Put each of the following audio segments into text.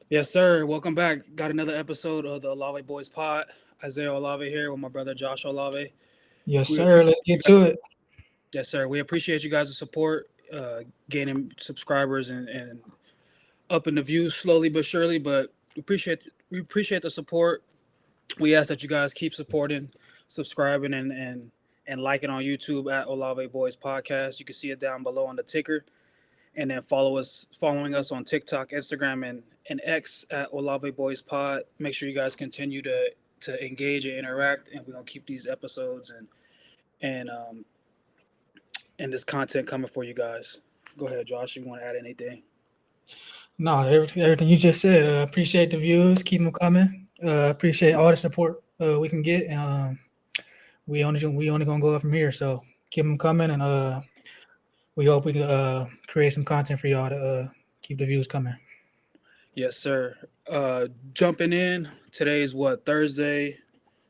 Yes, sir. Welcome back. Got another episode of the Olave Boys Pod. Isaiah Olave here with my brother Josh Olave. Yes, We sir. appreciate Let's you get guys. to it. Yes, sir. We appreciate you guys' support, gaining subscribers and upping the views slowly but surely. But we appreciate the support. We ask that you guys keep supporting, subscribing, and liking on YouTube at Olave Boys Podcast. You can see it down below on the ticker, and then following us on TikTok, Instagram, and X at Olave Boys Pod. Make sure you guys continue to engage and interact, and we're gonna keep these episodes and and this content coming for you guys. Go ahead, Josh. If you want to add anything? No, everything you just said. Appreciate the views. Keep them coming. Appreciate all the support we can get. We only gonna go up from here. So keep them coming, and we hope we can create some content for y'all to keep the views coming. Yes, sir. Jumping in. Today's what, Thursday,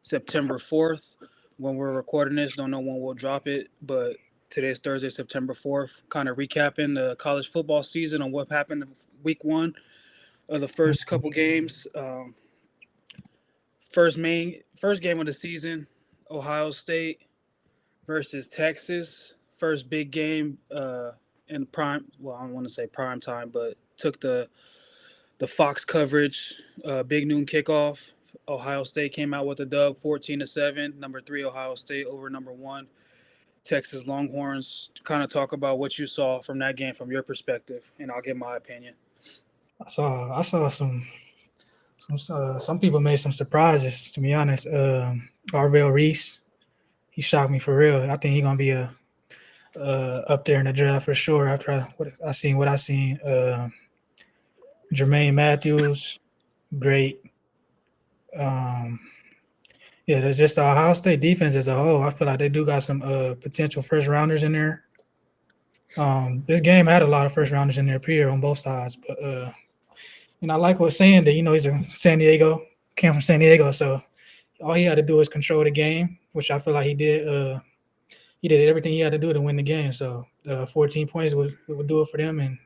September 4th. When we're recording this, don't know when we'll drop it, but today's Thursday, September 4th. Kind of recapping the college football season on what happened in week one of the first couple games. First game of the season, Ohio State versus Texas. First big game in prime. Well, I don't want to say prime time, but took the Fox coverage. Big noon kickoff. Ohio State came out with a dub, 14-7. Number three Ohio State over number one Texas Longhorns. Kind of talk about what you saw from that game from your perspective, and I'll give my opinion. I saw some people made some surprises. To be honest, Arvell Reese, he shocked me for real. I think he's gonna be a up there in the draft for sure. After what I seen, Jermaine Matthews, great. Um, yeah, there's just the Ohio State defense as a whole. I feel like they do got some potential first rounders in there. This game had a lot of first rounders in there, period, on both sides. But and I like what saying that he's a San Diego, came from San Diego, so all he had to do was control the game, which I feel like he did. He did everything he had to do to win the game. So 14 points would do it for them, and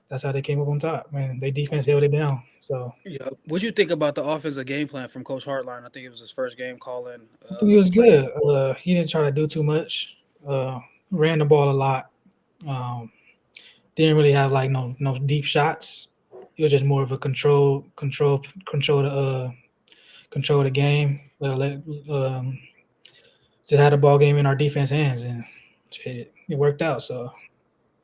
that's how they came up on top. Man, their defense held it down. So Yeah. What do you think about the offensive game plan from Coach Hartline? I think it was his first game calling I think he was play. good. He didn't try to do too much. Ran the ball a lot. Um, didn't really have like no deep shots. It was just more of a control the game. Just had the ball game in our defense hands, and it worked out. So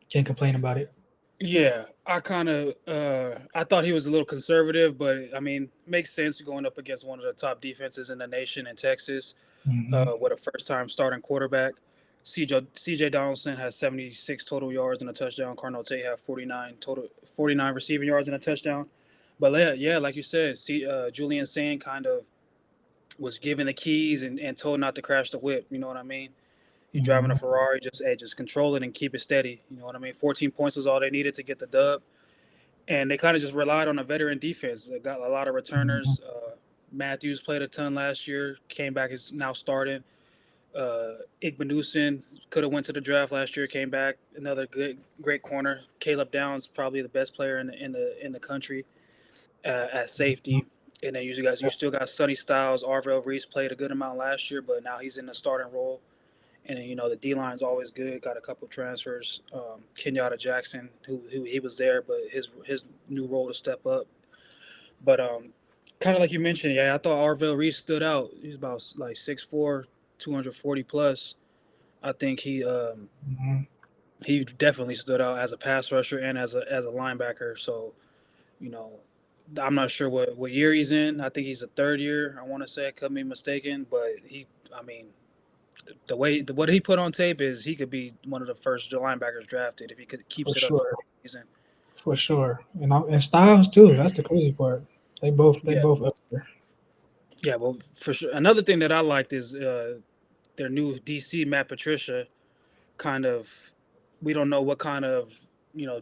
can't complain about it. Yeah, I thought he was a little conservative, but I mean, makes sense going up against one of the top defenses in the nation in Texas, Hmm. with a first time starting quarterback. CJ Donaldson has 76 total yards and a touchdown. Cardinal Tate have 49 receiving yards and a touchdown. But yeah, like you said, Julian Sane kind of was given the keys and told not to crash the whip. You know what I mean? He's driving a Hmm. Ferrari, just control it and keep it steady. You know what I mean? 14 points was all they needed to get the dub, and they kind of just relied on a veteran defense. They got a lot of Hmm. returners. Matthews played a ton last year, came back, is now starting. Igbenusin could have went to the draft last year, came back, another great corner. Caleb Downs, probably the best player in the country at safety. And then you still got Sonny Styles, Arvell Reese played a good amount last year, but now he's in the starting role. And then, the D line's always good. Got a couple transfers. Kenyatta Jackson, who he was there, but his new role to step up. But kind of like you mentioned, yeah, I thought Arvell Reese stood out. He's about like 6'4", 240 plus. I think Hmm. he definitely stood out as a pass rusher and as a linebacker. So you know, I'm not sure what year he's in. I think he's a third year. I want to say I could be mistaken, but I mean, what he put on tape is he could be one of the first linebackers drafted if he For keeps it up for sure, the season. for sure, and Styles too. That's the crazy part. They Yeah, both up there. yeah. Well, for sure. Another thing that I liked is their new DC Matt Patricia. Kind of, we don't know what kind of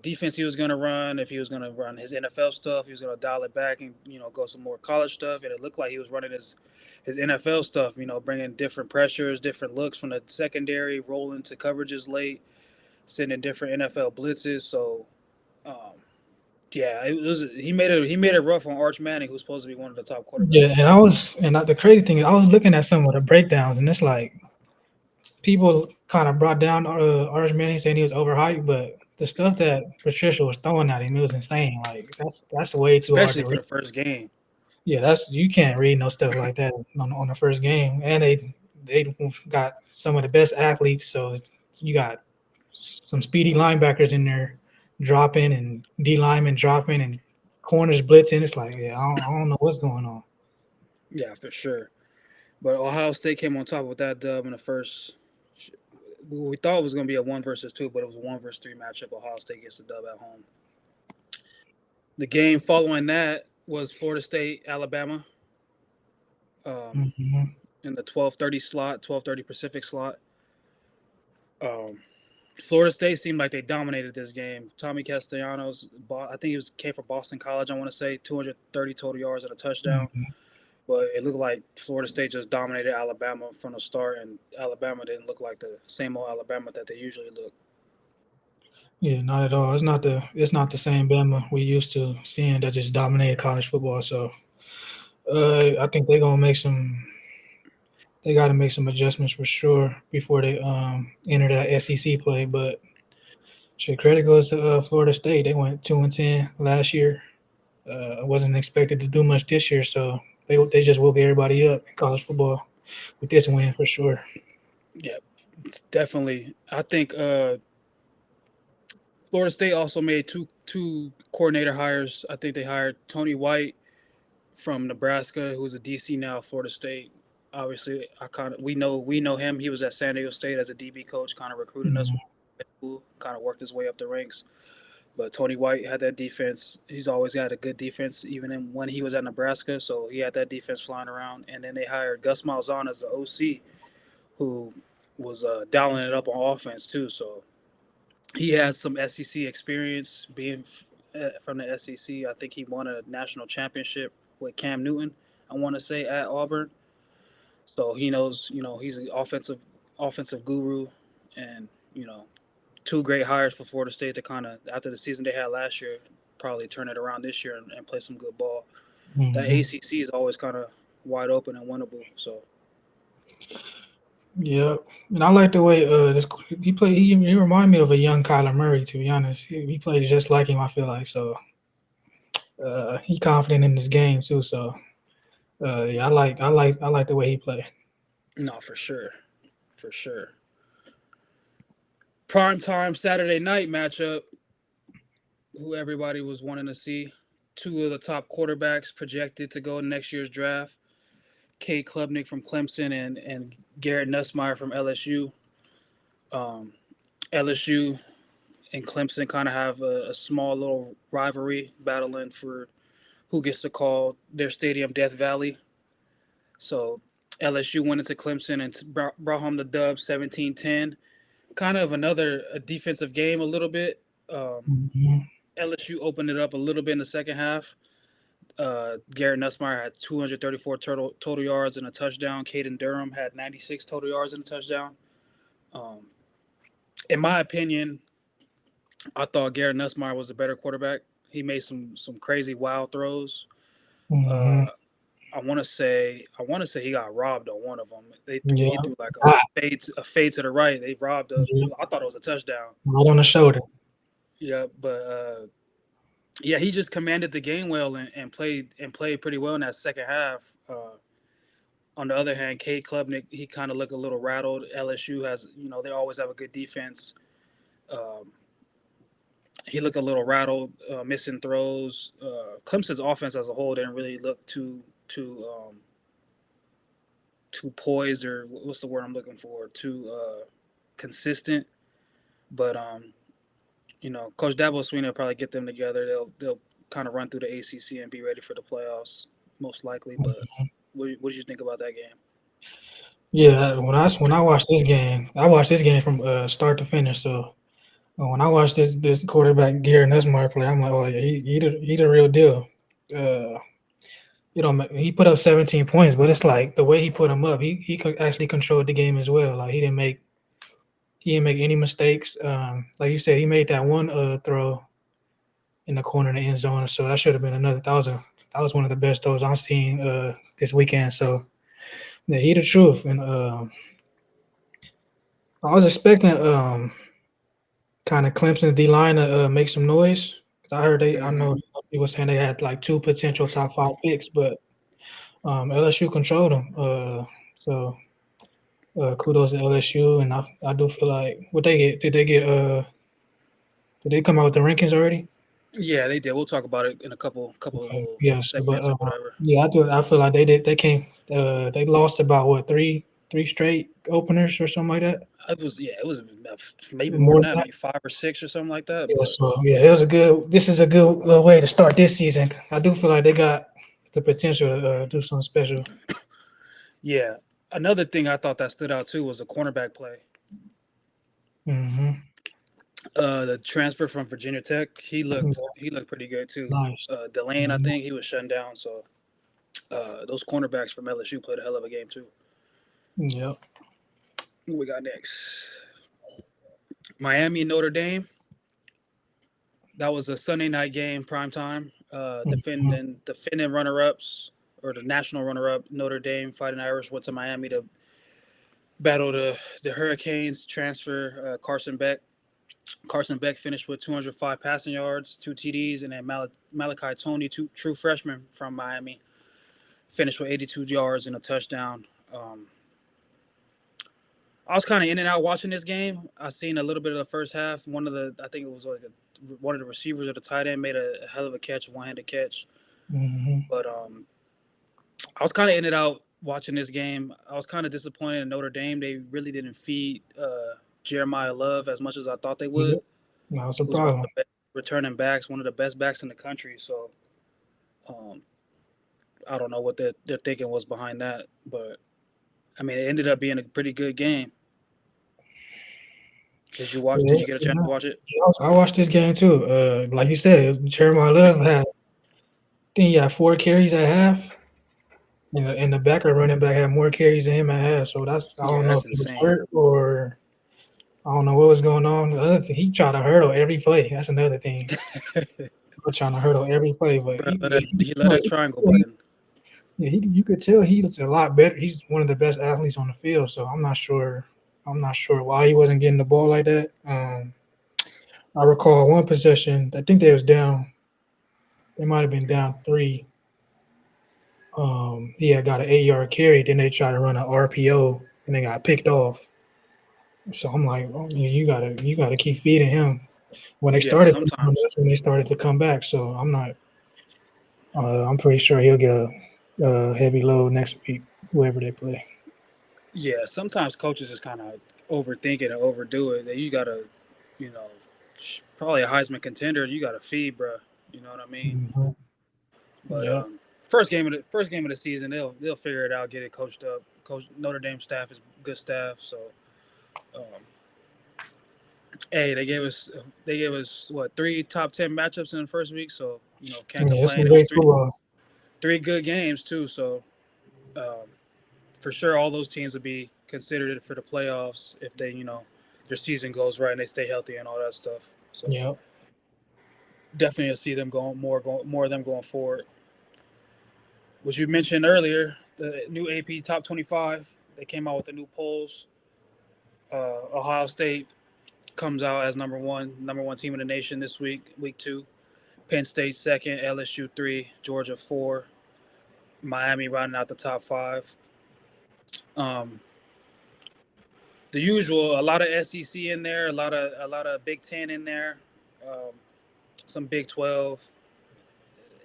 defense he was going to run. If he was going to run his NFL stuff, he was going to dial it back and go some more college stuff. And it looked like he was running his NFL stuff. Bringing different pressures, different looks from the secondary, rolling to coverages late, sending different NFL blitzes. So um, Yeah, it was. He made it rough on Arch Manning, who's supposed to be one of the top quarterbacks Yeah, in and the crazy thing is, I was looking at some of the breakdowns, and it's like people kind of brought down Arch Manning saying he was overhyped, but the stuff that Patricia was throwing at him, it was insane. Like that's way too hard especially to for read. the first game. Yeah, that's you can't read no stuff like that on the first game, and they got some of the best athletes, so you got some speedy linebackers in there dropping and D linemen dropping and corners blitzing. It's like, yeah, I don't know what's going on. Yeah, for sure. But Ohio State came on top with that dub in the first. We thought it was going to be a 1 versus 2, but it was a 1 versus 3 matchup. Ohio State gets the dub at home. The game following that was Florida State Alabama, um, Mm-hmm. in the 12:30 slot, 12:30 Pacific slot. Um, Florida State seemed like they dominated this game. Tommy Castellanos, I think he came from Boston College. I want to say 230 total yards and a touchdown. Mm-hmm. But it looked like Florida State just dominated Alabama from the start, and Alabama didn't look like the same old Alabama that they usually look. Yeah, not at all. It's not the same Bama we used to seeing that just dominated college football. So I think they got to make some adjustments for sure before they enter that SEC play. But shit, credit goes to Florida State. They went 2-10 last year. I wasn't expected to do much this year, so they just woke everybody up in college football with this win for sure. Yeah, it's definitely. I think Florida State also made two coordinator hires. I think they hired Tony White from Nebraska, who's a DC now, Florida State. Obviously, I kind of we know him. He was at San Diego State as a DB coach, kind of recruiting us. Mm, Kind of worked his way up the ranks. But Tony White had that defense. He's always had a good defense, even when he was at Nebraska. So he had that defense flying around. And then they hired Gus Malzahn as the OC, who was dialing it up on offense too. So he has some SEC experience being from the SEC. I think he won a national championship with Cam Newton, I want to say, at Auburn. So he knows, he's an offensive guru, and two great hires for Florida State to kind of, after the season they had last year, probably turn it around this year and play some good ball. That mm-hmm. ACC is always kind of wide open and winnable. So Yeah, and I like the way he played. He remind me of a young Kyler Murray. To be honest, he plays just like him. I feel like so. He confident in this game too. So yeah, I like the way he play. no, for sure, for sure. Prime time Saturday night matchup, who everybody was wanting to see. Two of the top quarterbacks projected to go in next year's draft. Kate Klubnik from Clemson and Garrett Nussmeier from LSU. Um, LSU and Clemson kind of have a small little rivalry battling for who gets to call their stadium Death Valley. So LSU went into Clemson and brought home the dub 17-10. Kind of another a defensive game a little bit. Mm-hmm. LSU opened it up a little bit in the second half. Garrett Nussmeier had 234 total yards and a touchdown. Caden Durham had 96 total yards and a touchdown. Um, in my opinion, I thought Garrett Nussmeier was a better quarterback. He made some crazy wild throws. Mm-hmm. Uh, I want to say he got robbed on one of them. Yeah, He threw like ah, a fade to the right. They robbed yeah, I thought it was a touchdown. right on the shoulder. Yeah, but yeah, he just commanded the game well and played pretty well in that second half. On the other hand, Cade Klubnik, he kind of looked a little rattled. LSU has, they always have a good defense. Um, he looked a little rattled, missing throws. Clemson's offense as a whole didn't really look too poised, or what's the word I'm looking for? Too consistent. But Coach Dabo Swinney will probably get them together. They'll kind of run through the ACC and be ready for the playoffs, most likely. But what did you think about that game? Yeah, when I watched this game, I watched this game from start to finish. So when I watched this quarterback Garrett Nussmeier play, I'm like, oh yeah, he the real deal. Uh, he put up 17 points, but it's like the way he put them up, he could actually controlled the game as well. Like he didn't make any mistakes. Like you said, he made that one throw in the corner of the end zone. So that should have been another. That was one of the best throws I've seen this weekend. So yeah, he the truth. And I was expecting kind of Clemson's D line to make some noise. I heard I Hmm. know people saying they had like two potential top 5 picks, but LSU controlled them. So kudos to LSU, and I do feel like what they get. Did they come out with the rankings already? Yeah, they did. We'll talk about it in a couple of Okay. little Yeah. So, but segments or whatever. yeah, I feel like they did. They came. They lost about what three straight openers or something like that. It was yeah, it was maybe more More than than that, that. maybe 5 or 6 or something like that. Yeah. But So yeah, it was a good. This is a good way to start this season. I do feel like they got the potential to do something special. yeah, another thing I thought that stood out too was the cornerback play. Mm-hmm. The transfer from Virginia Tech, he looked pretty good too. Nice. Delane, I Mhm. think he was shut down. So those cornerbacks from LSU played a hell of a game too. Yep. What we got next? Miami Notre Dame. That was a Sunday night game, prime time. Mhm. Defending runner ups or the national runner up Notre Dame Fighting Irish went to Miami to battle the Hurricanes. Transfer Carson Beck. Carson Beck finished with 205 passing yards, 2 TDs, and then Malachi Tony, two true freshman from Miami, finished with 82 yards and a touchdown. I was kind of in and out watching this game. I seen a little bit of the first half. I think it was like one of the receivers or the tight end made a hell of a catch, one-handed catch. Mhm. But I was kind of in and out watching this game. I was kind of disappointed in Notre Dame. They really didn't feed Jeremiah Love as much as I thought they would. Yep. That was a Who's one of problem. the best returning backs, one of the best backs in the country. So um, I don't know what their thinking was behind that, but I mean, it ended up being a pretty good game. Did you watch? Yeah, Did you get a chance yeah. to watch it? Yeah, I watched this game too. Like you said, Jeremiah Love had, I think he had 4 carries at half, and the backer running back had more carries than him at half. So I Yeah, don't know if that's he was insane. hurt or I don't know what was going on. The other thing, he tried to hurdle every play. That's another thing. We're trying to hurdle every play, but Bro, yeah, he let a triangle button. yeah, you could tell he's a lot better. He's one of the best athletes on the field. So I'm not sure. I'm not sure why he wasn't getting the ball like that. I recall one possession. I think they was down. They might have been down 3. He had got an 8-yard carry. Then they tried to run an RPO and they got picked off. So I'm like, oh, yeah, you gotta keep feeding him. When they Yeah, started, sometimes. that's when they started to come back. So I'm not. I'm pretty sure he'll get a heavy load next week, whoever they play. Yeah, sometimes coaches just kind of overthink it and overdo it. That you gotta, you know, probably a Heisman contender. You gotta feed, bro. You know what I mean? Mhm. But Yeah. first game of the season, they'll figure it out, get it coached up. Coach Notre Dame staff is good staff, so um, hey, they gave us what 3 top 10 matchups in the first week, so can't Yeah, it's complain. some It was great three football. three good games too, so um, for sure all those teams would be considered for the playoffs if their season goes right and they stay healthy and all that stuff. So Yeah. definitely see them more of them going forward. Which you mentioned earlier, the new AP Top 25. They came out with the new polls. Ohio State comes out as number one team in the nation this week 2. Penn State second, LSU 3, Georgia 4, Miami rounding out the top 5. Um, the usual, a lot of SEC in there, a lot of Big Ten in there, um, some Big 12,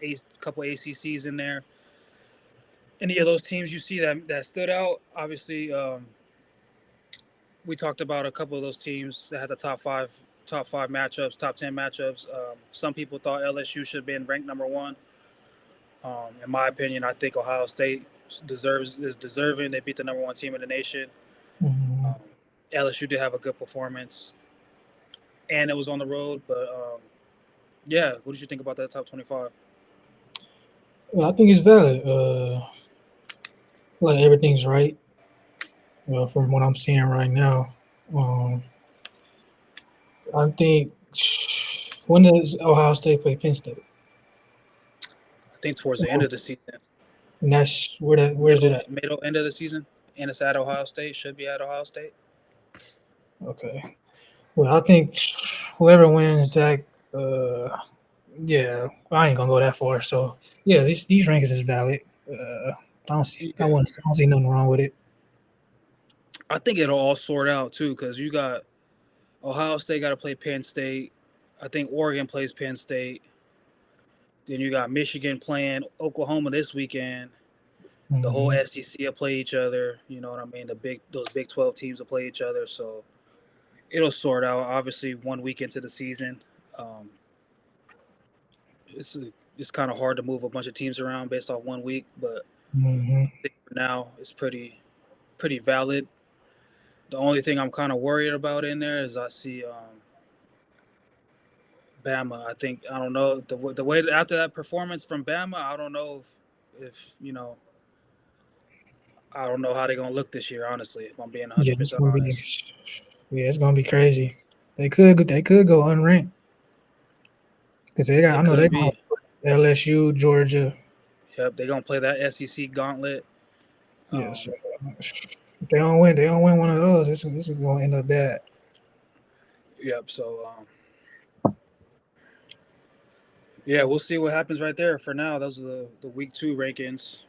a couple ACCs in there. Any of those teams you see that stood out? Obviously, we talked about a couple of those teams that had the top five matchups, top 10 matchups. Some people thought LSU should have been ranked number one. In my opinion, I think Ohio State is deserving. They beat the number one team in the nation. Mhm. Um, LSU did have a good performance, and it was on the road. But yeah, what did you think about that top 25? Yeah, I think it's valid. Like everything's right. From what I'm seeing right now. Um, I think When does Ohio State play Penn State? I think towards the end of the season, And that's where's it at? middle end of the season, and it's at Ohio State. Should be at Ohio State. Okay. Well, I think whoever wins that, uh, yeah, I ain't gonna go that far. So yeah, these rankings is valid. Yeah. I don't see nothing wrong with it. I think it'll all sort out too, because you got Ohio State got to play Penn State. I think Oregon plays Penn State. Then you got Michigan playing Oklahoma this weekend. The whole Mm-hmm. SEC will play each other. You know what I mean? Those Big 12 teams will play each other. So it'll sort out. Obviously, 1 week into the season, um, it's it's kind of hard to move a bunch of teams around based off 1 week. But Mm-hmm. I think for now, it's pretty valid. The only thing I'm kind of worried about in there is I see Bama. I don't know the way after that performance from Bama. I don't know if I don't know how they're gonna look this year. Honestly, if I'm being Yeah, 100% honest, it's gonna be crazy. They could go unranked because I it know could they're gonna be. LSU, Georgia. Yep, they're gonna play that SEC gauntlet. Yes, Um, if they don't win one of those. This is gonna end up bad. yep. So yeah, we'll see what happens right there. For now, those are the week 2 rankings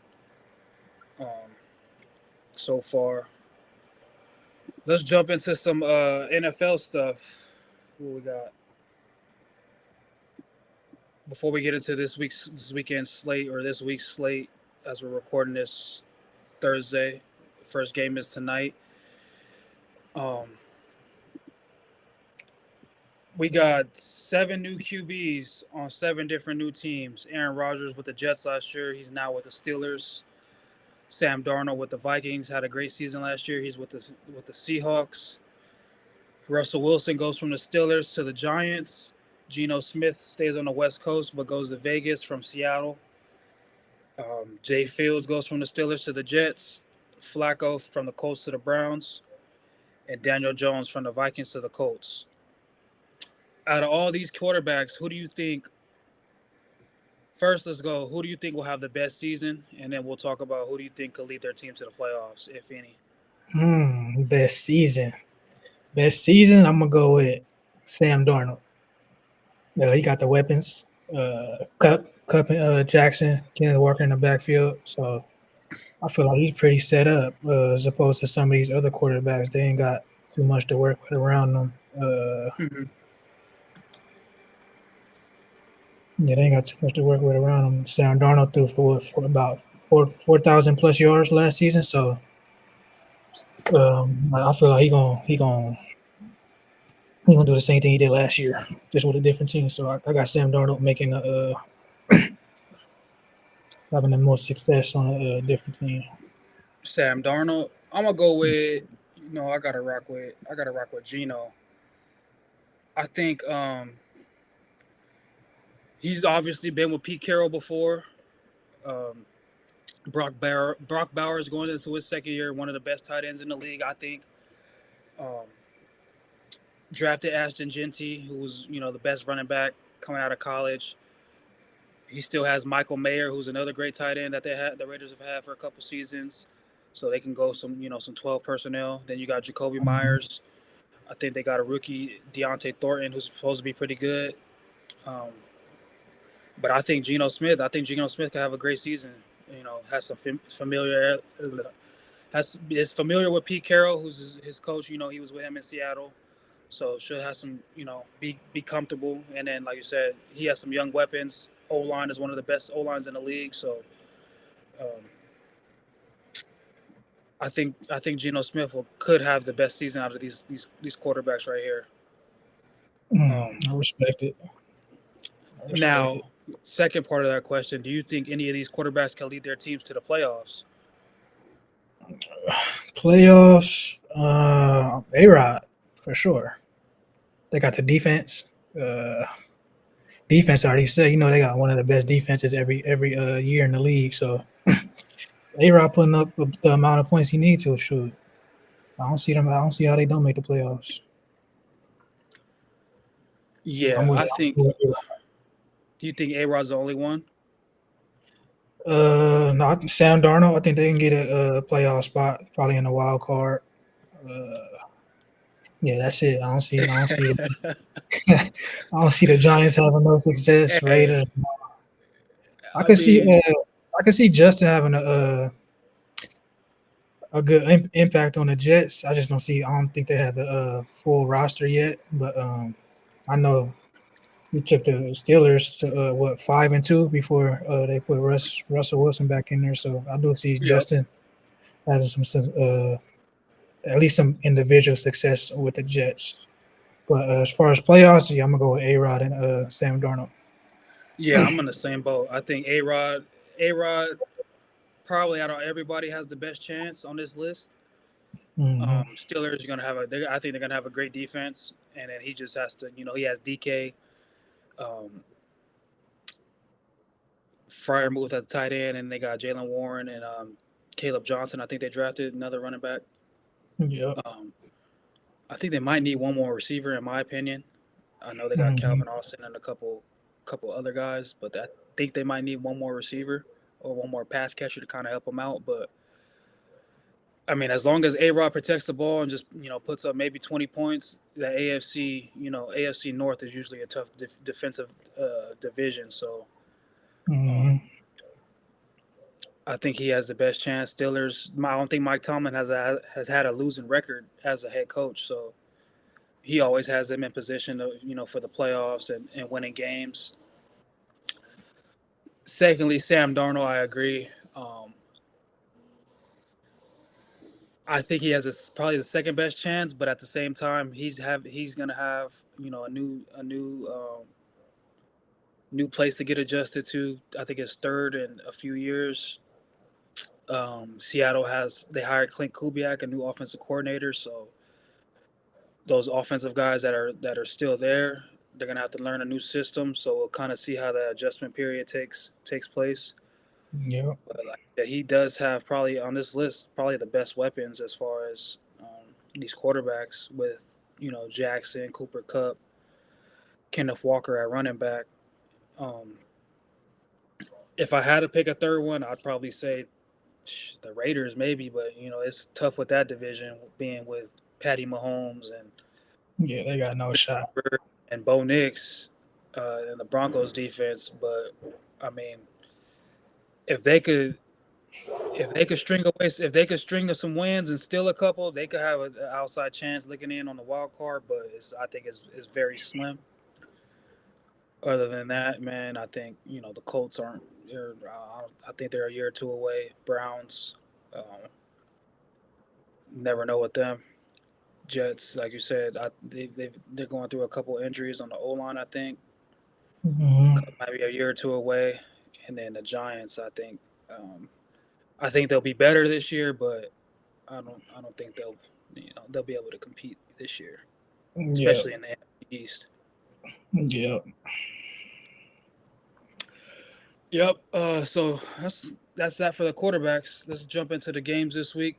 um, so far. Let's jump into some NFL stuff. What we got before we get into this weekend slate or this week's slate as we're recording this Thursday. First game is tonight. Um, we got 7 new QBs on 7 different new teams. Aaron Rodgers with the Jets last year. He's now with the Steelers. Sam Darnold with the Vikings had a great season last year. He's with the Seahawks. Russell Wilson goes from the Steelers to the Giants. Geno Smith stays on the West Coast but goes to Vegas from Seattle. Jay Fields goes from the Steelers to the Jets. Flacco from the Colts to the Browns. And Daniel Jones from the Vikings to the Colts. Out of all these quarterbacks, who do you think? First, let's go. Who do you think will have the best season? And then we'll talk about who do you think could lead their team to the playoffs, if any. Best season. Best season. I'm gonna go with Sam Darnold. He got the weapons. Cup, Jackson, Kenneth Walker in the backfield. So I feel like he's pretty set up as opposed to some of these other quarterbacks. They ain't got too much to work with around them. Mm-hmm. Yeah, they ain't got too much to work with around them. Sam Darnold threw for about 4,000 plus yards last season. So I feel like he gonna do the same thing he did last year, just with a different team. So I got Sam Darnold making having the most success on a different team. Sam Darnold. I'm gonna go with. I gotta rock with Geno. I think he's obviously been with Pete Carroll before. Um, Brock Bauer is going into his second year, one of the best tight ends in the league, I think. Um, Drafted Ashton Genty, who was the best running back coming out of college. He still has Michael Mayer, who's another great tight end that the Raiders have had for a couple seasons, so they can go some 12 personnel. Then you got Jacoby Mhm. Myers. I think they got a rookie Deontay Thornton who's supposed to be pretty good. Um, but I think Geno Smith. I think Geno Smith could have a great season. Has some familiar is familiar with Pete Carroll, who's his coach. He was with him in Seattle. So should have some, be comfortable. And then, like you said, he has some young weapons. O line is one of the best O lines in the league. So um, I think Geno Smith could have the best season out of these quarterbacks right here. Um, I respect it. I respect now, it. second part of that question: do you think any of these quarterbacks can lead their teams to the playoffs? Playoffs, A-Rod for sure. They got the defense. Defense already said, they got one of the best defenses every year in the league. So A-Rod putting up the amount of points he needs to shoot. I don't see how they don't make the playoffs. Yeah, I'm with I it. think. Do you think A-Rod's the only one? Not Sam Darnold. I think they can get a playoff spot, probably in the wild card. Yeah, that's it. I don't see. I don't see. I don't see the Giants having no success. Hey, Raiders. I I could see. mean, I could see Justin having a good impact on the Jets. I just don't see. I don't think they have the full roster yet. But I know we took the Steelers to 5-2 before they put Russell Wilson back in there. So I do see yep. Justin having some at least some individual success with the Jets. But as far as playoffs, yeah, I'm gonna go with A-Rod and Sam Darnold. Yeah, I'm in the same boat. I think A-Rod, probably out of everybody has the best chance on this list. Mm-hmm. Steelers are gonna have I think they're gonna have a great defense, and then he just has to. He has DK, um, Fryermuth at the tight end, and they got Jalen Warren and Caleb Johnson. I think they drafted another running back. Yep. Um, I think they might need one more receiver, in my opinion. I know they got Mm-hmm. Calvin Austin and a couple other guys, but I think they might need one more receiver or one more pass catcher to kind of help them out. But I mean, as long as A-Rod protects the ball and just puts up maybe 20 points, the AFC North is usually a tough defensive division. So Mm-hmm. um, I think he has the best chance. Steelers. I don't think Mike Tomlin has had a losing record as a head coach, so he always has them in position of for the playoffs and winning games. Secondly, Sam Darnold, I agree. I think he has probably the second best chance, but at the same time, he's gonna have a new place to get adjusted to. I think it's third in a few years. Seattle they hired Clint Kubiak, a new offensive coordinator, so those offensive guys that are still there, they're gonna have to learn a new system. So we'll kind of see how that adjustment period takes place. Yep. But like that, he does have probably on this list probably the best weapons as far as these quarterbacks with Jackson, Cooper Cup, Kenneth Walker at running back. Um, if I had to pick a third one, I'd probably say the Raiders maybe, but it's tough with that division being with Patty Mahomes and Yeah, they got no shot. and Bo Nix and the Broncos defense. But I mean, if they could string us some wins and steal a couple, they could have an outside chance looking in on the wild card. But I think it's very slim. Other than that, man, I think the Colts aren't. I think they're a year or two away. Browns, never know with them. Jets, like you said, they're going through a couple injuries on the O line. I think Mm-hmm. maybe a year or two away, and then the Giants. Um, I think they'll be better this year, but I don't think they'll be able to compete this year, Yep. especially in the NFC East. Yep. Yep. So that's that for the quarterbacks. Let's jump into the games this week.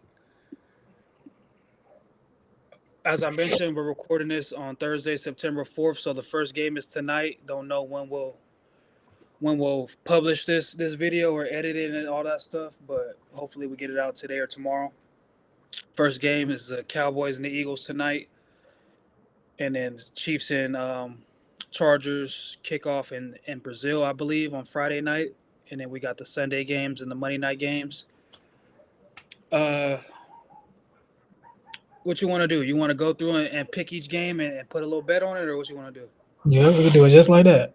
As I mentioned, we're recording this on Thursday, September 4th. So the first game is tonight. Don't know when we'll publish this video or edit it and all that stuff, but hopefully we get it out today or tomorrow. First game is the Cowboys and the Eagles tonight, and then Chiefs and Chargers kickoff in Brazil, I believe, on Friday night, and then we got the Sunday games and the Monday night games. Uh, what you want to do? You want to go through and pick each game and put a little bet on it, or what you want to do? Yeah, we can do it just like that.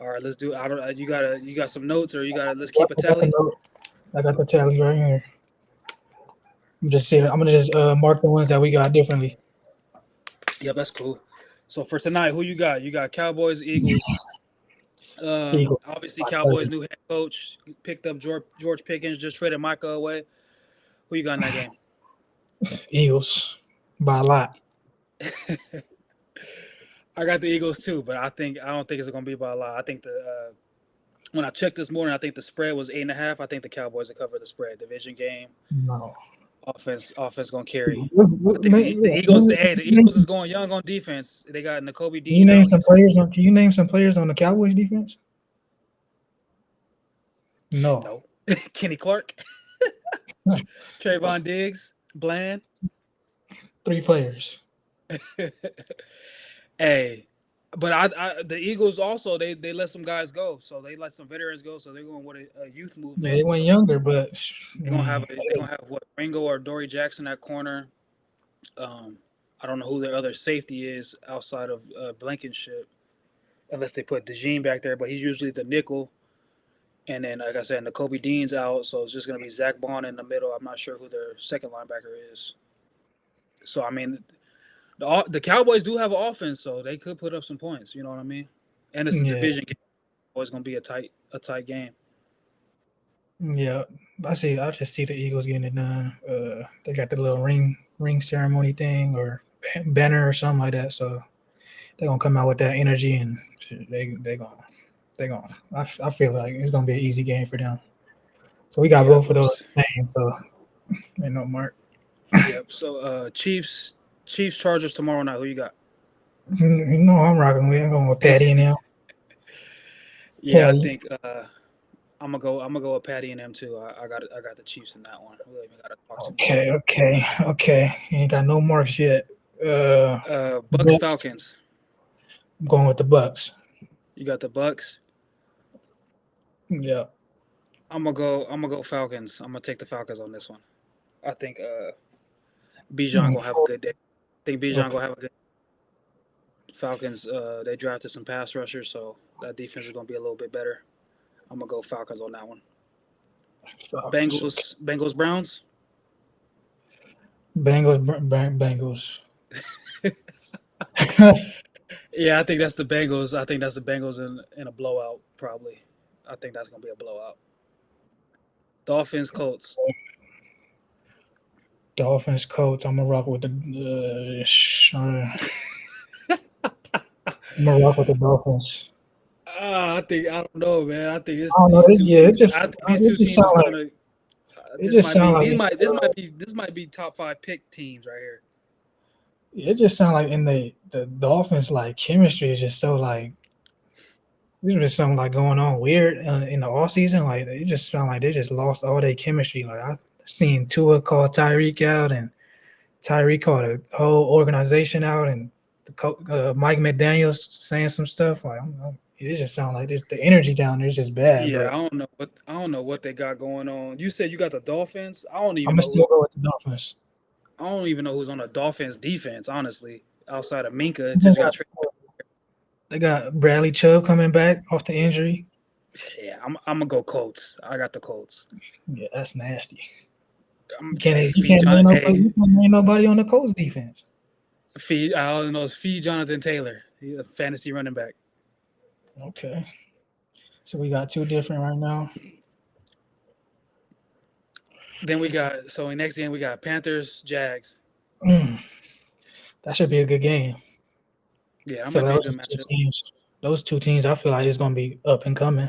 All right, let's do. I don't. You got some notes, or you got to let's keep a I got the tally. note. I got the tally right here. I'm gonna just mark the ones that we got differently. Yep, that's cool. So for tonight, who you got? You got Cowboys, Eagles. Eagles Obviously, by Cowboys 30. new head coach picked up George Pickens, just traded Micah away. Who you got in that game? Eagles by a lot. I got the Eagles too, but I don't think it's gonna be by a lot. I think when I checked this morning, I think the spread was 8.5. I think the Cowboys will cover the spread. Division game. No. Offense gonna carry. I think the Eagles. Hey, the Eagles is going young on defense. They got Nakobe Can you Dean name out. some players on? Can you name some players on the Cowboys defense? No. No. Kenny Clark, Trayvon Diggs, Bland. 3 players. Hey, but the Eagles also they let some guys go, so they let some veterans go, so they're going with a youth Yeah, they movement. went So younger, but they're gonna have what Ringo or Dory Jackson at corner. Um, I don't know who their other safety is outside of Blankenship, unless they put DeJean back there, but he's usually the nickel. And then, like I said, Nakobe Dean's out, so it's just gonna be Zach Bond in the middle. I'm not sure who their second linebacker is. So I mean, the Cowboys do have an offense, so they could put up some points. You know what I mean? And it's a yeah, division game. It's always gonna be a tight game. yeah. I just see the Eagles getting it done. They got the little ring ceremony thing or banner or something like that. So they're gonna come out with that energy and they gonna. I feel like it's gonna be an easy game for them. So we got Yeah, both of those same. So ain't no mark. Yep. So Chiefs Chargers tomorrow night. Who you got? You know I'm rocking with. I'm going with Patty and them. Yeah, I Patty. think I'm gonna go with Patty and them too. I got the Chiefs in that one. We don't even gotta talk too much. Okay. Ain't got no marks yet. Bucks Bucks. Falcons. I'm going with the Bucks. You got the Bucks. Yeah. I'm gonna go Falcons. I'm gonna take the Falcons on this one. I think Bijan gonna have a good day. I think Bijan Okay. gonna have a good Falcons. They drafted some pass rushers, so that defense is gonna be a little bit better. I'm gonna go Falcons on that one. Falcons. Okay. Bengals Browns. Bengals. Yeah, I think that's the Bengals. I think that's the Bengals in a blowout, probably. I think that's gonna be a blowout. Dolphins Colts. Dolphins, Colts. I'm gonna rock with the. I'm gonna rock with the Dolphins. I don't know, man. I think I don't know. these two teams. I think these It two just teams sound is like gonna. it just sound like This might be top 5 pick teams right here. it just sound like in the Dolphins like chemistry is just so like there's just something like going on weird in the off season. Like it just sound like they just lost all their chemistry. Like I've seen Tua call Tyreek out and Tyreek called the whole organization out, and Mike McDaniel's saying some stuff. Like it just sounds like the energy down there is just bad. Yeah, But I don't know what they got going on. You said you got the Dolphins. I don't I'm even gonna know still go with the Dolphins. I don't even know who's on the Dolphins defense. Honestly, outside of Minka, just got traded. They got Bradley Chubb coming back off the injury. Yeah, I'm gonna go Colts. I got the Colts. Yeah, that's nasty. Hey, You can't name nobody on the Colts defense. I don't know. It's feed Jonathan Taylor. He's a fantasy running back. Okay. So we got 2 different right now. Then next game we got Panthers Jags. That should be a good game. Yeah, I that feel might be like a good matchup. those two teams, I feel like it's gonna be up and coming.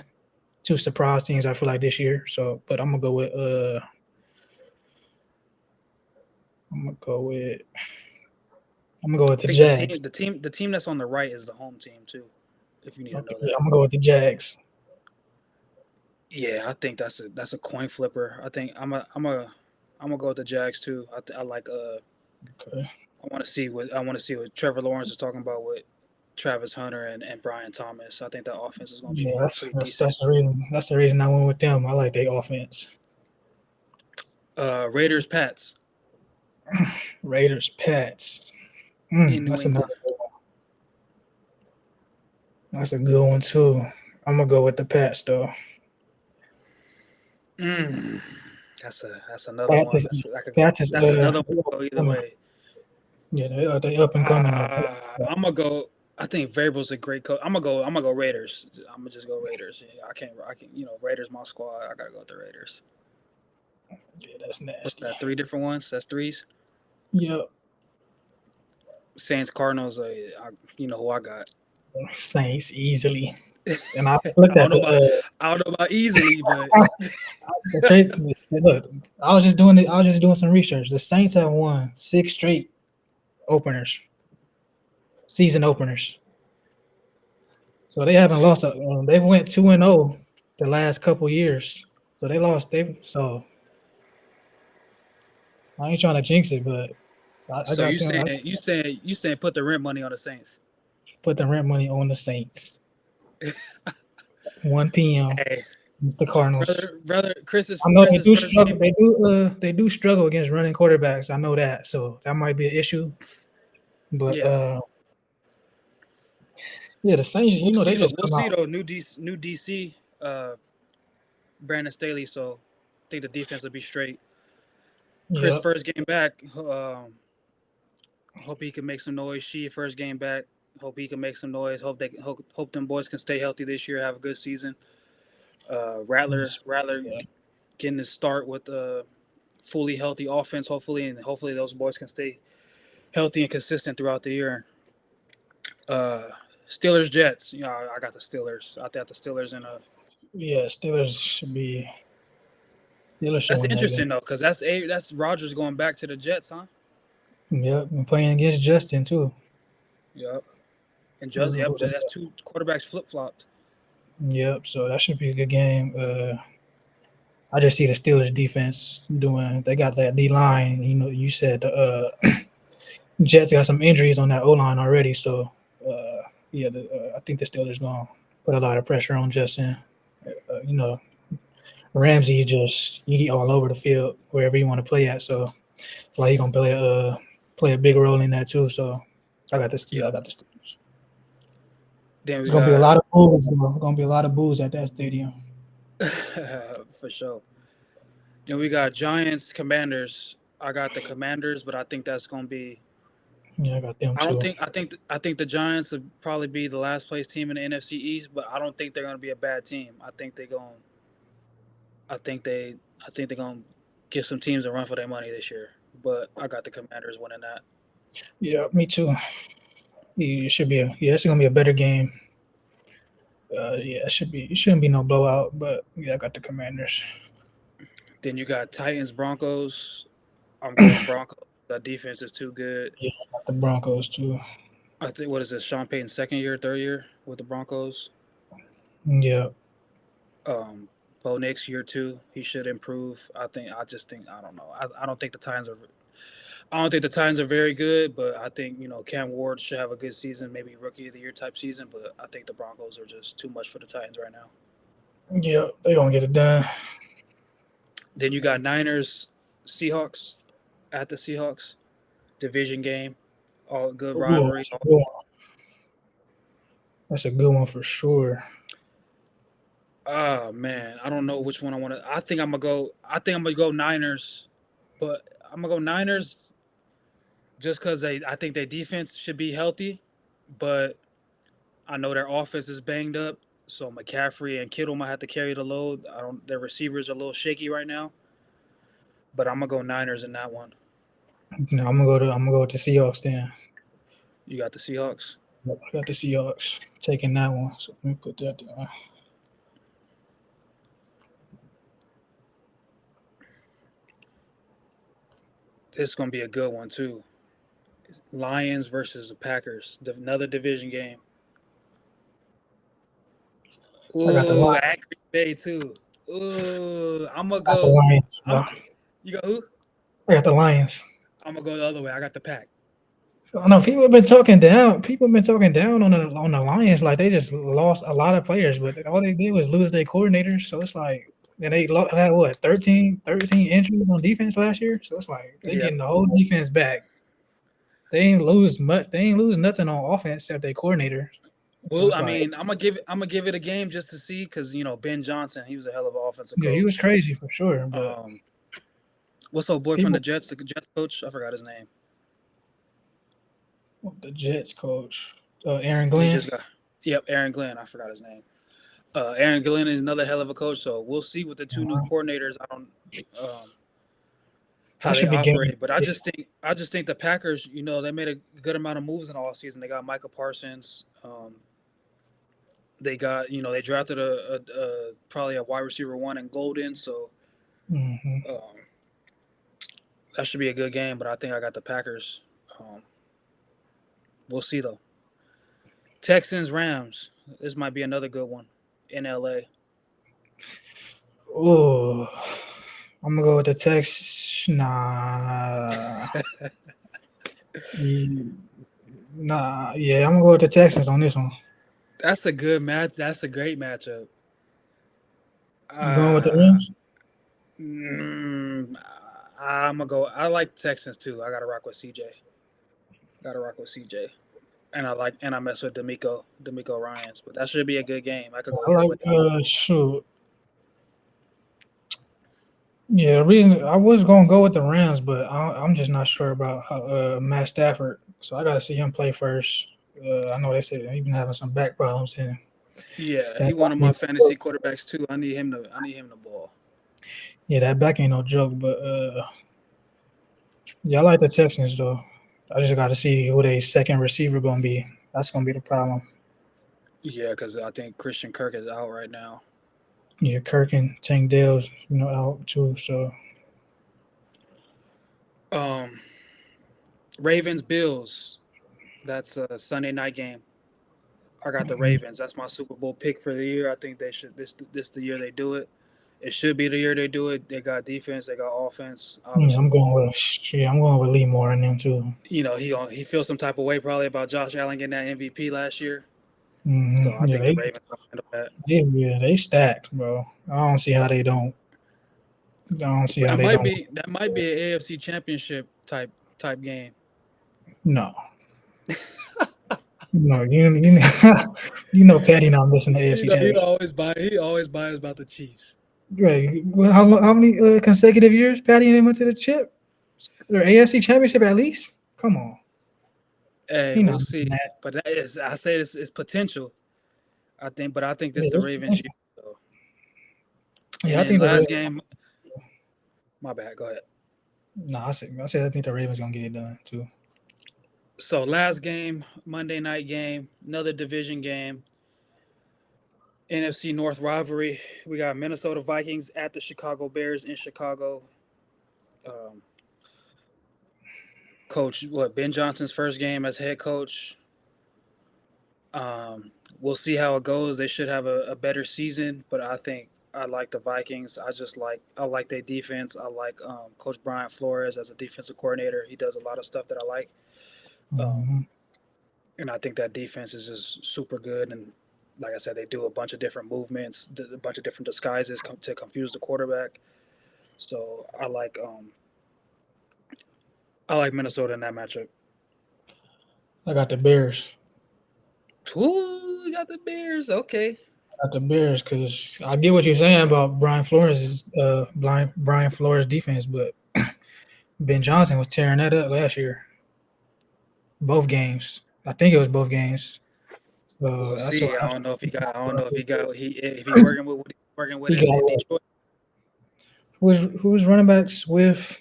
2 surprise teams, I feel like this year. So, but I'm gonna go with the I think Jags. the team that's on the right is the home team too. If you need to Okay, know yeah, that. I'm gonna go with the Jags. Yeah, I think that's a coin flipper. I think I'm gonna go with the Jags too. I like Okay. I want to see what Trevor Lawrence is talking about with Travis Hunter and Brian Thomas. I think that offense is gonna be Yeah, pretty decent. that's the reason. That's the reason I went with them. I like their offense. Raiders Pats Raiders, Pats. in New That's another England. good one. That's a good one too. I'm gonna go with the Pats though. Mm, that's another Pats one. is, Pats is That's another one up go and either coming. way. Yeah, they up and coming. I'm gonna go. I think Vrabel's a great coach. I'm gonna go Raiders. I'm gonna just go Raiders. Yeah, I can. Raiders my squad. I gotta go with the Raiders. Yeah, that's What's nasty. that? 3 different ones. That's threes. Yep. Saints Cardinals. You know who I got. Saints easily. And I looked I don't at know about easily, but look. I was just doing it. I was just doing some research. The Saints have won 6 straight openers, season openers. So they haven't lost. They went 2-0 the last couple years. So they lost. I ain't trying to jinx it, but I so got them. I you saying put the rent money on the Saints. put the rent money on the Saints. 1 p.m. Hey, It's the Cardinals. brother, I know they Chris's do first struggle. game. They do struggle against running quarterbacks. I know that. So that might be an issue. But Yeah, yeah, the Saints. we'll They see though. just We'll come see out. though. New DC, Brandon Staley. So I think the defense will be straight. Chris Yep. first game back. Hope he can make some noise. She first game back. Hope he can make some noise. Hope them boys can stay healthy this year. Have a good season. Rattler Yeah. getting his start with a fully healthy offense. Hopefully those boys can stay healthy and consistent throughout the year. Uh, Steelers Jets. I got the Steelers. I got the Steelers in a. Yeah, Steelers should That's win that game. interesting though, because that's Rodgers going back to the Jets, huh? Yep, and playing against Justin too. Yep. And just Who- yep, who- that's two quarterbacks flip flopped. Yep, so that should be a good game. I just see the Steelers defense doing. They got that D line. You said the Jets got some injuries on that O line already. So yeah, I think the Steelers gonna put a lot of pressure on Justin. You know, Ramsey just he all over the field wherever you want to play at. So I feel like he gonna play a big role in that too. So I got this. Yeah, I Yep. got the Steelers. Then It's we gonna be a got lot of boos. Gonna be a lot of boos at that stadium. for sure. Then we got Giants Commanders. I got the Commanders, but I think that's gonna be. Yeah, I got them I don't too. think. I think the Giants would probably be the last place team in the NFC East, but I don't think they're gonna be a bad team. I think they going. I think they. I think they're gonna give some teams a run for their money this year. But I got the Commanders winning that. Yeah, me too. It should be it's gonna be a better game. Yeah, it shouldn't be no blowout, but yeah, I got the Commanders. Then you got Titans Broncos. I'm going Broncos. That defense is too good. Yeah, I got the Broncos too. I think what is this? Sean Payton's second year, third year with the Broncos. Yeah, Um, Bo Nix year two, he should improve. I think. I just think. I don't know. I don't think the Titans are. I don't think the Titans are very good, but I think Cam Ward should have a good season, maybe rookie of the year type season. But I think the Broncos are just too much for the Titans right now. yeah, they gonna get it done. Then you got Niners, Seahawks at the Seahawks division game, all good Ooh, rivalry. that's a good one for sure. Oh man, I don't know which one I want to. I think I'm gonna go. I think I'm gonna go Niners, but I'm gonna go Niners just because I think their defense should be healthy, but I know their offense is banged up, so McCaffrey and Kittle might have to carry the load. I don't. Their receivers are a little shaky right now, but I'm gonna go Niners in that one. No, I'm gonna go with the Seahawks then. You got the Seahawks. I got the Seahawks taking that one. So let me put that down. This is gonna be a good one too. Lions versus the Packers, another division game. I got the Ooh, Lions. at Green Bay too. Ooh, I'm gonna I got the go. Lions. I'm. Bro. You got who? I got the Lions. I'm gonna go the other way. I got the Pack. I know people have been talking down. People have been talking down on the Lions, like they just lost a lot of players, but all they did was lose their coordinators. So it's like, and they had what 13 injuries on defense last year. So it's like they Yep. getting the whole defense back. They ain't lose much. They ain't lose nothing on offense except their coordinator. So Well, it's I like, mean, I'm gonna give it a game just to see because Ben Johnson, he was a hell of an offensive yeah, he was coach. crazy for sure. But Um, what's up, boy from the people, Jets? The Jets coach, I forgot his name. the Jets coach, Aaron He Glenn. just got. Yep, Aaron Glenn. I forgot his name. Aaron Glenn is another hell of a coach. So we'll see with the two new coordinators. I don't how That they should be game. operate, but I just think the Packers. They made a good amount of moves in the all season. They got Michael Parsons. They got they drafted a probably a wide receiver one in Golden, so Hmm. um, that should be a good game. But I think I got the Packers. Um, we'll see though. Texans Rams. This might be another good one in LA. Oh, I'm gonna go with the Texas. Ye- yeah, I'm gonna go with the Texans on this one. That's a good match. That's a great matchup. You going with the Uh, Rams? mm, I'm gonna go. I like Texans too. I gotta rock with CJ. Gotta rock with CJ. And I mess with D'Amico Ryans, but that should be a good game. I could go I either like way. shoot. Yeah, the reason I was gonna go with the Rams, but I'm just not sure about how, Matt Stafford. So I gotta see him play first. I know they said he's been having some back problems, and Yeah, he that one of back my ain't no fantasy joke. quarterbacks too. I need him to ball. Yeah, that back ain't no joke. But yeah, I like the Texans though. I just got to see who their second receiver gonna be. That's gonna be the problem. Yeah, because I think Christian Kirk is out right now. Yeah, Kirk and Tank Dale's out too. So Um, Ravens Bills. That's a Sunday night game. I got the Ravens. That's my Super Bowl pick for the year. I think they should. This the year they do it. It should be the year they do it. They got defense. They got offense. yeah, Obviously, I'm going with Lee Moore and them too. he feels some type of way probably about Josh Allen getting that MVP last year. So I Yeah, think the Ravens will handle that. they stacked, bro. I don't see how they don't. I don't see But how that they might don't. be that might be an AFC Championship type game. No, no, Patty not missing the AFC Championship. He always buys about the Chiefs. Right. Well, how many consecutive years Patty and him went to the chip or AFC Championship at least? Come on, Hey, he we'll not missing see. that. But that is, I say it's potential. I think this Yeah, the that's Ravens year. potential. So. And Yeah, I then think the last Ravens. game, my bad. Go ahead. No, I said I think the Ravens gonna get it done too. So last game, Monday night game, another division game, NFC North rivalry. We got Minnesota Vikings at the Chicago Bears in Chicago. Um, coach, Ben Johnson's first game as head coach. Um, we'll see how it goes. They should have a better season, but I think I like the Vikings. I like their defense. I like Coach Brian Flores as a defensive coordinator. He does a lot of stuff that I like, um, Mm-hmm. and I think that defense is just super good. And like I said, they do a bunch of different movements, a bunch of different disguises to confuse the quarterback. So I like Minnesota in that matchup. I got the Bears. Ooh, we got the Bears. Okay. Got the Bears because I get what you're saying about Brian Flores defense, but Ben Johnson was tearing that up last year. Both games. I think it was both games. So We'll that's what see. I don't know if he got. I don't know if he got. He if he working with what he's working with he got. in Detroit. Who was running backs with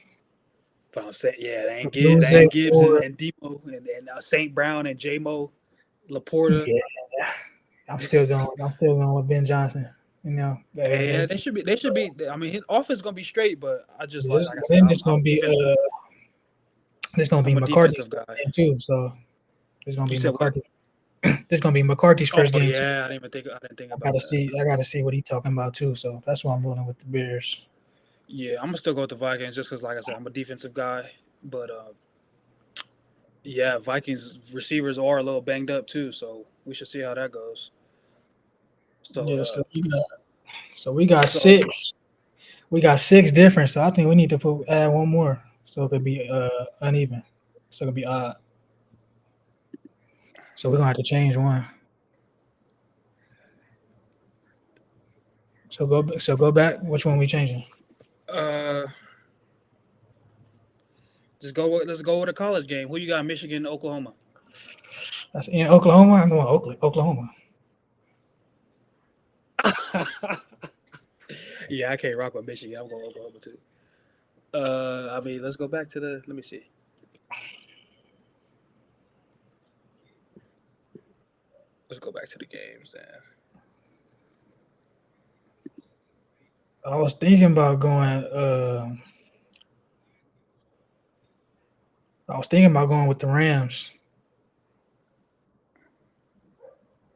But I'm saying, yeah, they Jose ain't Gibbs or and Debo and St. Brown and J Mo Laporta. yeah. I'm still going with Ben Johnson. You know, Yeah, they should be. They should be. I mean, his offense gonna be straight, but I just like I said, then I'm a defensive. this gonna be I'm a McCarthy's defensive guy. game too. So this gonna You be said what? McCarthy. This gonna be McCarthy's first Oh game too. yeah, I didn't even think. I didn't think I about gotta that. see. I gotta see what he's talking about too. So that's why I'm rolling with the Bears. Yeah, I'm gonna still go with the Vikings just because, like I said, I'm a defensive guy. But yeah, Vikings receivers are a little banged up too, so we should see how that goes. So, Yeah. So we got so six. We got six different. So I think we need to add one more so it could be uneven. So it could be odd. So we're gonna have to change one. So go back. Which one we changing? uh, let's go with a college game. Who you got? Michigan, Oklahoma. That's in Oklahoma. I'm going Oklahoma. Yeah, I can't rock with Michigan. I'm going Oklahoma too. I mean, let's go back to the. Let me see. Let's go back to the games then. I was thinking about going. I was thinking about going with the Rams.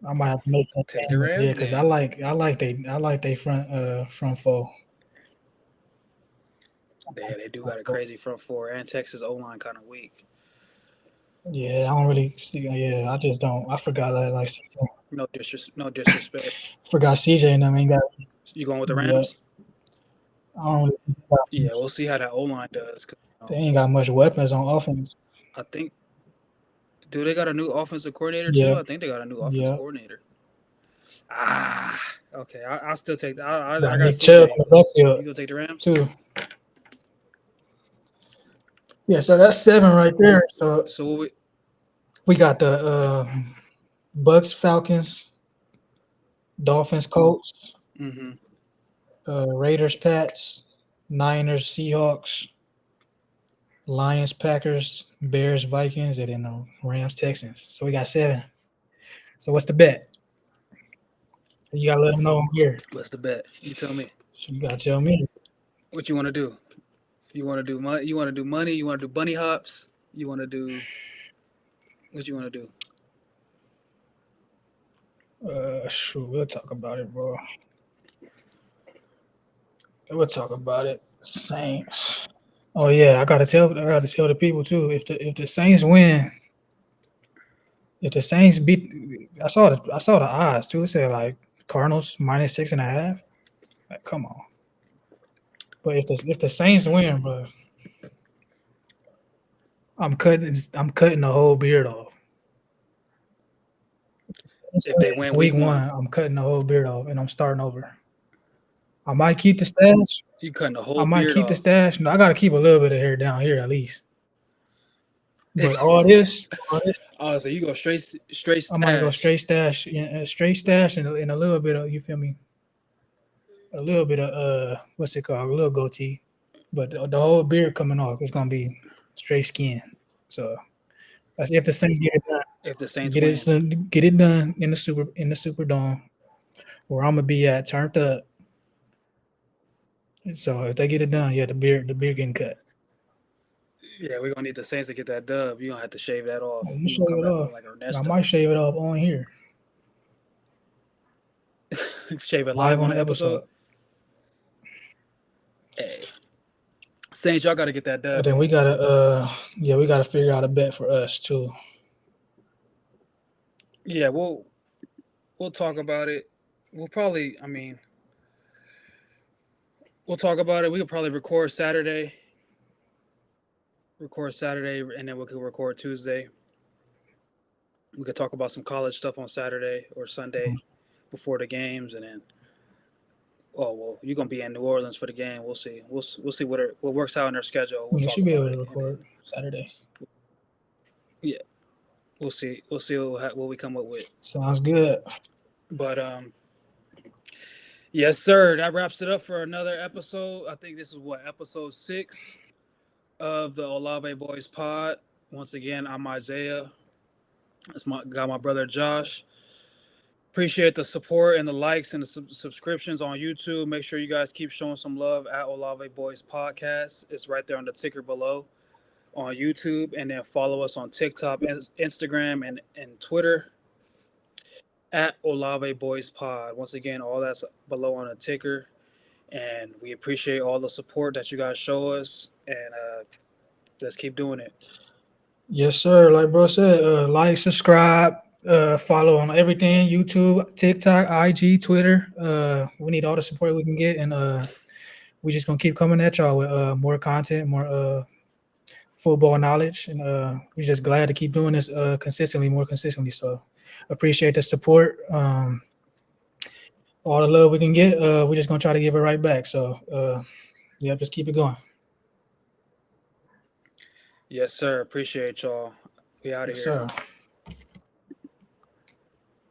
I might have to make that Take the change, yeah, Rams because then. I like they front four. They do got a crazy front four, and Texas O line kind of weak. Yeah, I don't really see. Yeah, I just don't. I forgot that. Like, No disrespect. forgot CJ and I mean got. You going with the Yeah, Rams? I don't really think about Yeah, we'll see how that O line does. they ain't got much weapons on offense. I think do they got a new offensive coordinator too? Yeah, I think they got a new offensive yeah. coordinator. Okay. I'll still take that. I Got got Nick Chubb in CJ. the backfield You gonna take the Rams? too. Yeah, so that's 7 right there. So So what we got the Bucks, Falcons, Dolphins, Colts, mm-hmm. Raiders, Pats, Niners, Seahawks, Lions, Packers, Bears, Vikings, and then the Rams, Texans. So we got 7. So what's the bet? You gotta let them know I'm here. What's the bet? You tell me. So you gotta tell me. What you want to do? You want to do money? You want to do money? You want to do bunny hops? You want to do what you want to do? Sure, we'll talk about it, bro. We'll talk about it. Saints. Oh yeah, I gotta tell the people too. If the Saints win, if the Saints beat, I saw the odds too. It said like Cardinals -6.5. Like, come on. But if the Saints win, bro, I'm cutting the whole beard off. If they win Week week one, one, I'm cutting the whole beard off and I'm starting over. I might keep the stash. you cutting the I whole might beard keep the off. stash. No, I gotta keep a little bit of hair down here at least. But all this, Oh, so you go straight I might go stash. straight stash, and a little bit of, you feel me, a little bit of what's it called, a little goatee, but the whole beard coming off. It's gonna be straight skin. So that's if the Saints get it done. If the Saints win, Get it done in the Superdome, where I'm gonna be at, turned up. So if they get it done, yeah, the beard getting cut. yeah, we're gonna need the Saints to get that dub. You gonna have to shave that off. I'm gonna You gonna shave come it back off. looking like I Ernesto. might shave it off on here, Shave it live live on on the the episode. episode. Hey, Saints, y'all gotta get that And dub, then man. we gotta figure out a bet for us too. Yeah, we'll talk about it. We'll probably, I mean, we'll talk about it. We could probably record Saturday, and then we could record Tuesday. We could talk about some college stuff on Saturday or Sunday before the games, and then oh well, you're gonna be in New Orleans for the game. We'll see. We'll see what works out in their schedule. We'll You talk should be able about to it, and then record Saturday. yeah, we'll see. We'll see what we come up with. Sounds good. But yes, sir. That wraps it up for another episode. I think this is what episode 6 of the Olave Boys Pod. Once again, I'm Isaiah. Got my brother Josh. Appreciate the support and the likes and the subscriptions on YouTube. Make sure you guys keep showing some love at Olave Boys Podcast. It's right there on the ticker below on YouTube. And then follow us on TikTok, Instagram, and Twitter at Olave Boys Pod. Once again, all that's below on the ticker. And we appreciate all the support that you guys show us. And let's keep doing it. Yes, sir. Like bro said, like, subscribe, follow on everything: YouTube, TikTok, IG, Twitter. We need all the support we can get, and we just gonna keep coming at y'all with more content, more football knowledge, and we're just glad to keep doing this more consistently. So appreciate the support. All the love we can get, we're just gonna try to give it right back. So yeah, just keep it going. Yes, sir. Appreciate y'all. We out of Yes, here. sir.